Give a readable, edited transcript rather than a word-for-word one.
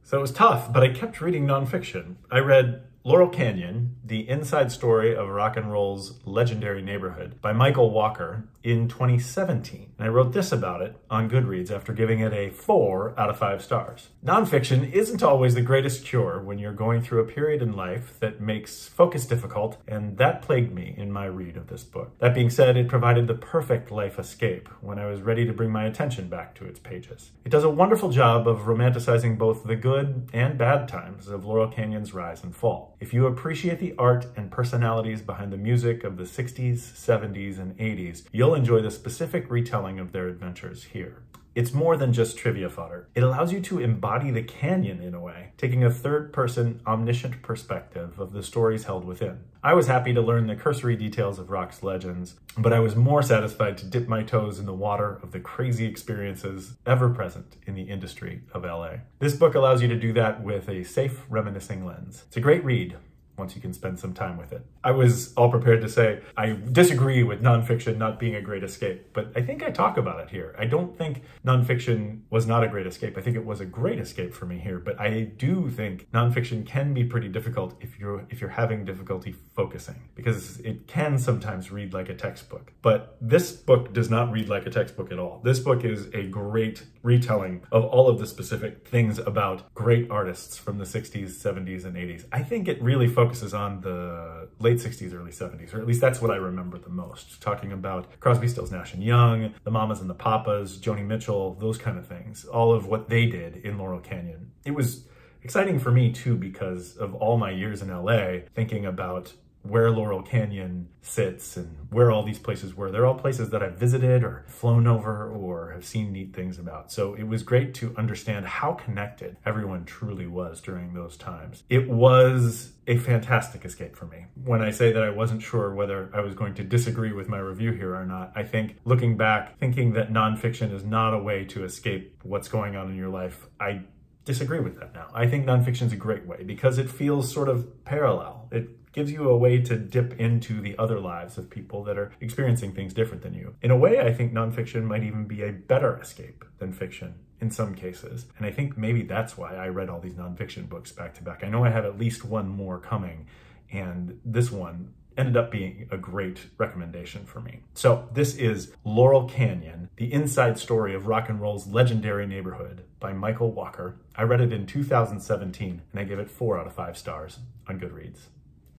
So it was tough, but I kept reading nonfiction. I read Laurel Canyon, the inside story of rock and roll's legendary neighborhood by Michael Walker in 2017. And I wrote this about it on Goodreads after giving it a 4 out of 5 stars. Nonfiction isn't always the greatest cure when you're going through a period in life that makes focus difficult, and that plagued me in my read of this book. That being said, it provided the perfect life escape when I was ready to bring my attention back to its pages. It does a wonderful job of romanticizing both the good and bad times of Laurel Canyon's rise and fall. If you appreciate the art and personalities behind the music of the 60s, 70s, and 80s, you'll enjoy the specific retelling of their adventures here. It's more than just trivia fodder. It allows you to embody the canyon in a way, taking a third-person, omniscient perspective of the stories held within. I was happy to learn the cursory details of rock's legends, but I was more satisfied to dip my toes in the water of the crazy experiences ever present in the industry of LA. This book allows you to do that with a safe, reminiscing lens. It's a great read once you can spend some time with it. I was all prepared to say I disagree with nonfiction not being a great escape, but I think I talk about it here. I don't think nonfiction was not a great escape. I think it was a great escape for me here, but I do think nonfiction can be pretty difficult if you're having difficulty focusing, because it can sometimes read like a textbook. But this book does not read like a textbook at all. This book is a great retelling of all of the specific things about great artists from the 60s, 70s, and 80s. I think it really focuses on the late 60s, early 70s, or at least that's what I remember the most. Talking about Crosby, Stills, Nash & Young, the Mamas and the Papas, Joni Mitchell, those kind of things. All of what they did in Laurel Canyon. It was exciting for me too because of all my years in LA, thinking about where Laurel Canyon sits and where all these places were. They're all places that I've visited or flown over or have seen neat things about. So it was great to understand how connected everyone truly was during those times. It was a fantastic escape for me. When I say that I wasn't sure whether I was going to disagree with my review here or not, I think looking back, thinking that nonfiction is not a way to escape what's going on in your life, I disagree with that now. I think nonfiction is a great way because it feels sort of parallel. It gives you a way to dip into the other lives of people that are experiencing things different than you. In a way, I think nonfiction might even be a better escape than fiction in some cases. And I think maybe that's why I read all these nonfiction books back to back. I know I have at least one more coming, and this one ended up being a great recommendation for me. So this is Laurel Canyon, the inside story of rock and roll's legendary neighborhood by Michael Walker. I read it in 2017 and I gave it 4 out of 5 stars on Goodreads.